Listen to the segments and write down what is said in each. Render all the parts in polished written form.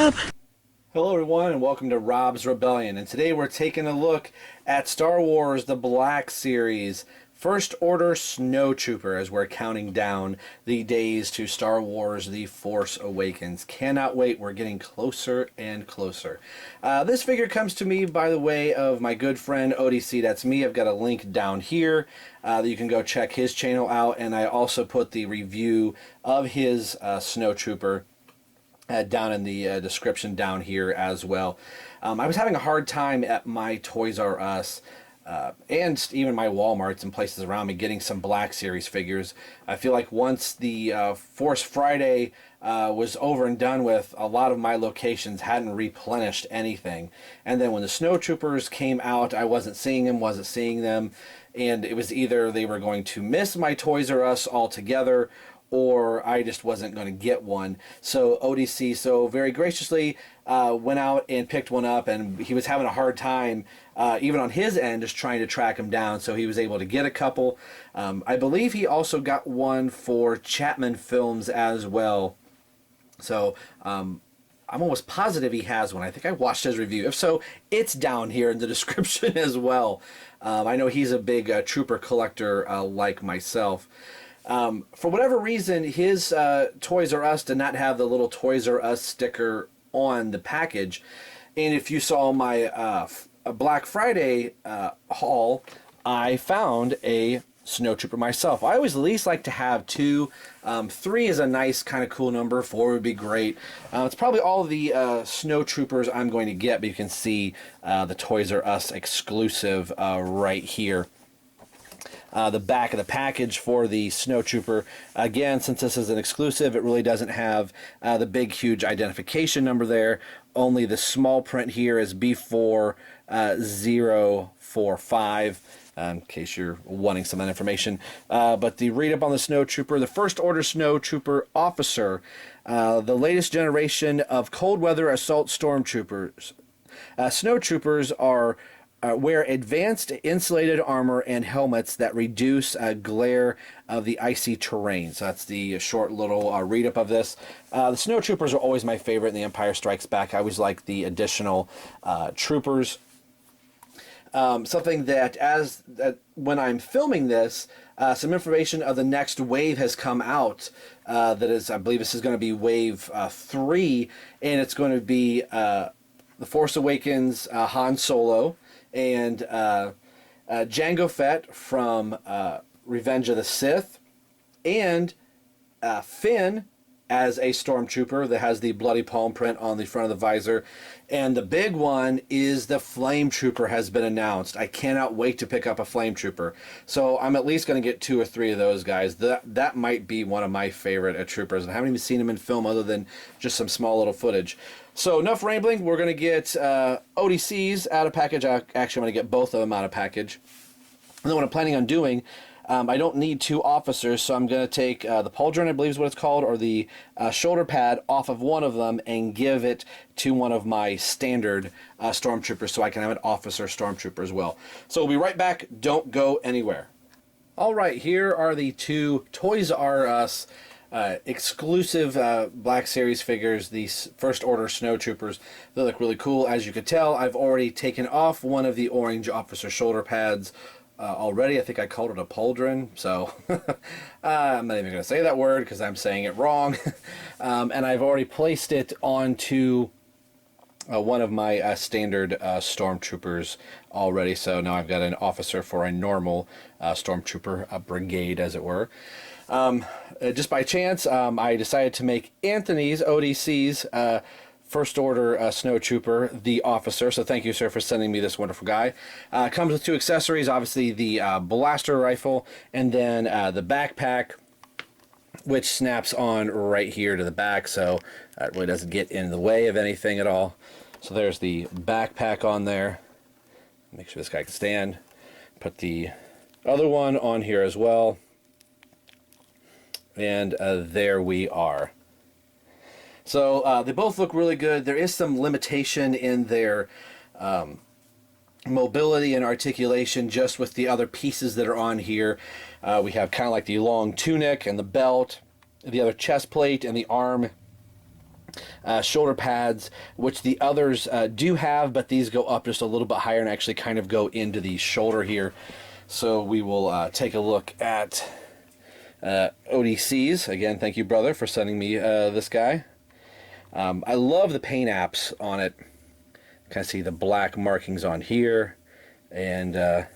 Rob? Hello everyone and welcome to Rob's Rebellion, and today we're taking a look at Star Wars The Black Series First Order Snowtrooper as we're counting down the days to Star Wars The Force Awakens. Cannot wait, we're getting closer and closer. This figure comes to me by the way of my good friend ODC Dats ME. I've got a link down here that you can go check his channel out, and I also put the review of his Snowtrooper down in the description down here as well. I was having a hard time at my Toys R Us and even my Walmarts and places around me getting some Black Series figures. I feel like once the Force Friday was over and done with, a lot of my locations hadn't replenished anything. And then when the Snowtroopers came out, I wasn't seeing them, and it was either they were going to miss my Toys R Us altogether, or I just wasn't going to get one. So ODC so very graciously went out and picked one up, and he was having a hard time even on his end just trying to track him down, so he was able to get a couple. I believe he also got one for Chapman Films as well. So I'm almost positive he has one. I think I watched his review. If so, it's down here in the description as well. I know he's a big trooper collector like myself. For whatever reason, his Toys R Us did not have the little Toys R Us sticker on the package. And if you saw my Black Friday haul, I found a Snowtrooper myself. I always at least like to have two. 3 is a nice kind of cool number. 4 would be great. It's probably all of the Snowtroopers I'm going to get, but you can see the Toys R Us exclusive right here. The back of the package for the Snowtrooper. Again, since this is an exclusive, it really doesn't have the big, huge identification number there. Only the small print here is B4045, in case you're wanting some of that information. But the read-up on the Snowtrooper, the First Order Snowtrooper Officer, the latest generation of cold weather assault stormtroopers. Snowtroopers are wear advanced insulated armor and helmets that reduce glare of the icy terrain. So that's the short little read-up of this. The Snowtroopers are always my favorite in The Empire Strikes Back. I always like the additional troopers. Something that when I'm filming this, some information of the next wave has come out. That is, I believe this is going to be wave 3, and it's going to be The Force Awakens Han Solo, and Jango Fett from Revenge of the Sith, and Finn as a stormtrooper that has the bloody palm print on the front of the visor. And the big one is the Flame Trooper has been announced. I cannot wait to pick up a Flame Trooper. So I'm at least going to get 2 or 3 of those guys. That might be one of my favorite troopers. I haven't even seen him in film other than just some small little footage. So enough rambling. We're going to get ODCs out of package. Actually, I'm going to get both of them out of package. And then what I'm planning on doing, I don't need 2 officers, so I'm going to take the pauldron, I believe is what it's called, or the shoulder pad off of one of them and give it to one of my standard stormtroopers so I can have an officer stormtrooper as well. So we'll be right back. Don't go anywhere. All right, here are the 2 Toys R Us exclusive Black Series figures, these First Order Snowtroopers. They look really cool. As you could tell, I've already taken off one of the orange officer shoulder pads already. I think I called it a pauldron, so I'm not even going to say that word because I'm saying it wrong. And I've already placed it onto one of my standard stormtroopers already, so now I've got an officer for a normal stormtrooper brigade, as it were. Just by chance, I decided to make Anthony's, ODC's, First Order Snowtrooper, the officer. So thank you, sir, for sending me this wonderful guy. Comes with 2 accessories, obviously the blaster rifle, and then the backpack, which snaps on right here to the back, so it really doesn't get in the way of anything at all. So there's the backpack on there. Make sure this guy can stand. Put the other one on here as well. And there we are. So they both look really good. There is some limitation in their mobility and articulation just with the other pieces that are on here. We have kind of like the long tunic and the belt, the other chest plate and the arm shoulder pads, which the others do have, but these go up just a little bit higher and actually kind of go into the shoulder here. So we will take a look at ODC's. Again, thank you, brother, for sending me this guy. I love the paint apps on it. Kind of see the black markings on here, and the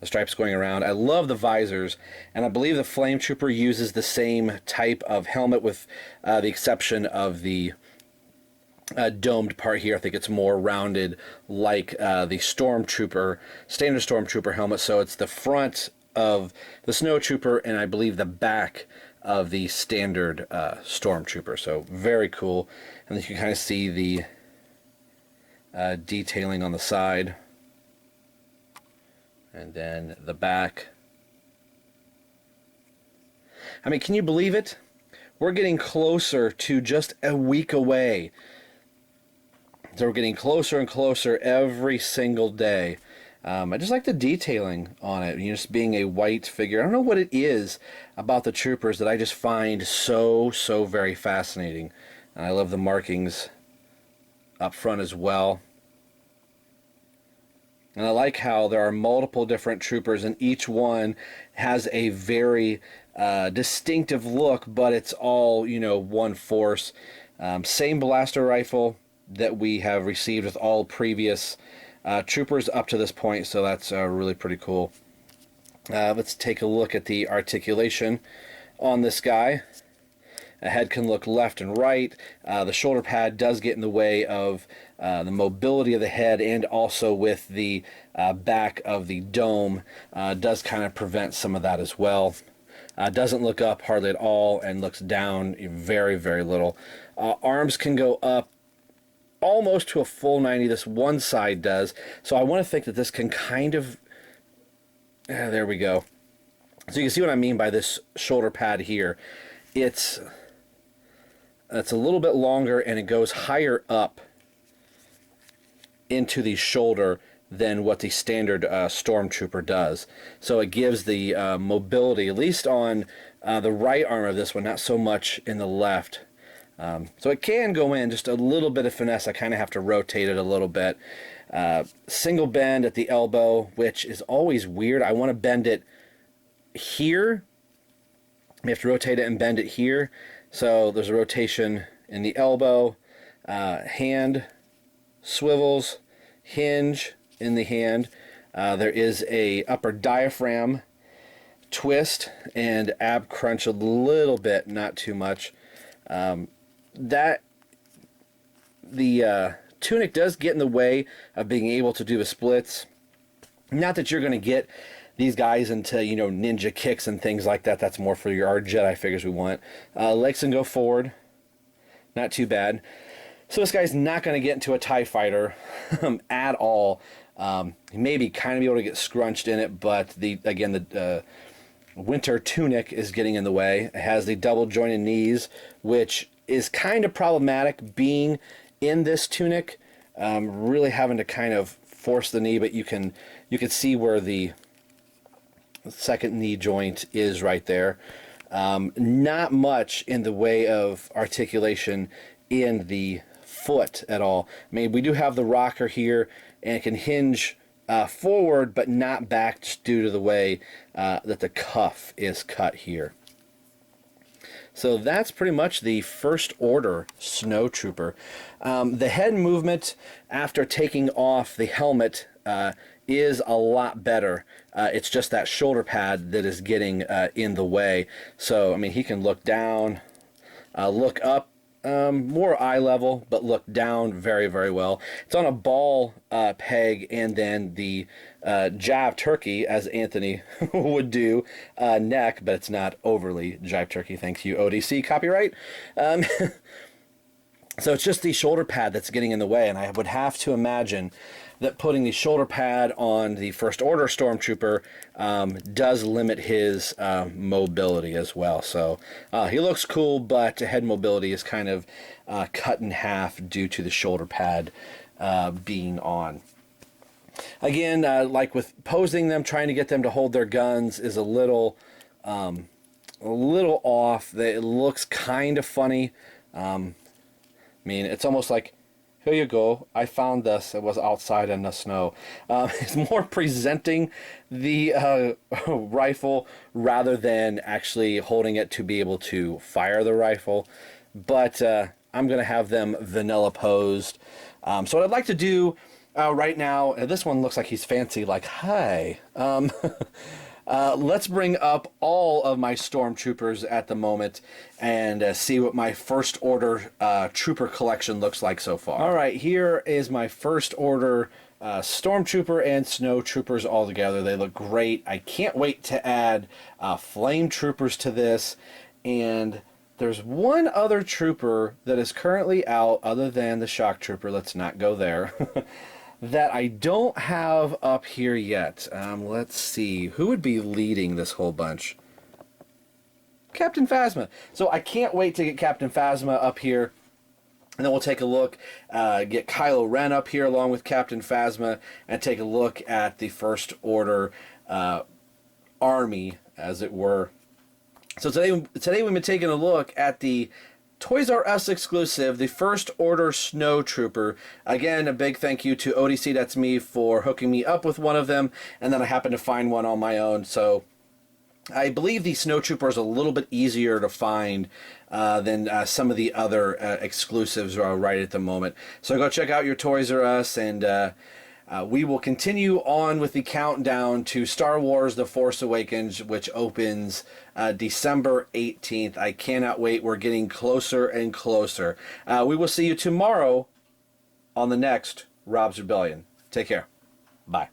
stripes going around. I love the visors, and I believe the Flame Trooper uses the same type of helmet with the exception of the domed part here. I think it's more rounded like the Stormtrooper, standard Stormtrooper helmet. So it's the front of the Snowtrooper and I believe the back of the standard Stormtrooper. So very cool. And then you can kind of see the detailing on the side. And then the back. I mean, can you believe it? We're getting closer to just a week away. So we're getting closer and closer every single day. I just like the detailing on it. You know, just being a white figure. I don't know what it is about the troopers that I just find so very fascinating. And I love the markings up front as well. And I like how there are multiple different troopers and each one has a very distinctive look, but it's all, you know, one force. Same blaster rifle that we have received with all previous troopers up to this point, so that's really pretty cool. Let's take a look at the articulation on this guy. A head can look left and right. The shoulder pad does get in the way of the mobility of the head, and also with the back of the dome does kind of prevent some of that as well. Doesn't look up hardly at all and looks down very little. Arms can go up almost to a full 90. This one side does. So I want to think that this can kind of... there we go. So you can see what I mean by this shoulder pad here. It's a little bit longer and it goes higher up into the shoulder than what the standard Stormtrooper does. So it gives the mobility, at least on the right arm of this one, not so much in the left. So it can go in just a little bit of finesse. I kind of have to rotate it a little bit. Single bend at the elbow, which is always weird. I want to bend it here. We have to rotate it and bend it here. So there's a rotation in the elbow. Hand swivels, hinge in the hand. There is a upper diaphragm twist and ab crunch a little bit, not too much. That the tunic does get in the way of being able to do the splits. Not that you're going to get these guys into, you know, ninja kicks and things like that. That's more for our Jedi figures we want. Legs can go forward. Not too bad. So this guy's not going to get into a TIE fighter at all. He may kind of be able to get scrunched in it, but the winter tunic is getting in the way. It has the double jointed knees, which is kind of problematic being in this tunic. Really having to kind of force the knee, but you can see where the second knee joint is right there. Not much in the way of articulation in the foot at all. I mean, we do have the rocker here, and it can hinge forward, but not back just due to the way that the cuff is cut here. So that's pretty much the first order Snowtrooper. The head movement after taking off the helmet is a lot better. It's just that shoulder pad that is getting in the way. So, I mean, he can look down, look up, more eye level, but look down very well. It's on a ball peg, and then the jive turkey, as Anthony would do, neck, but it's not overly jive turkey. Thank you, ODC copyright. So it's just the shoulder pad that's getting in the way, and I would have to imagine that putting the shoulder pad on the First Order Stormtrooper does limit his mobility as well. So he looks cool, but head mobility is kind of cut in half due to the shoulder pad being on. Again, like with posing them, trying to get them to hold their guns is a little off. It looks kind of funny. I mean, it's almost like, here you go, I found this, it was outside in the snow. It's more presenting the rifle rather than actually holding it to be able to fire the rifle. But I'm going to have them vanilla posed. So what I'd like to do right now, and this one looks like he's fancy, like, hi. Let's bring up all of my stormtroopers at the moment and see what my first order trooper collection looks like so far. All right, here is my first order stormtrooper and snow troopers all together. They look great. I can't wait to add flame troopers to this. And there's one other trooper that is currently out other than the shock trooper. Let's not go there. That I don't have up here yet. Let's see. Who would be leading this whole bunch? Captain Phasma. So I can't wait to get Captain Phasma up here. And then we'll take a look, get Kylo Ren up here along with Captain Phasma, and take a look at the First Order army, as it were. So today we've been taking a look at the Toys R Us exclusive, the First Order Snow Trooper. Again, a big thank you to ODC Dats ME for hooking me up with one of them, and then I happened to find one on my own. So I believe the Snow Trooper is a little bit easier to find than some of the other exclusives right at the moment. So go check out your Toys R Us, and we will continue on with the countdown to Star Wars The Force Awakens, which opens December 18th. I cannot wait. We're getting closer and closer. We will see you tomorrow on the next Rob's Rebellion. Take care. Bye.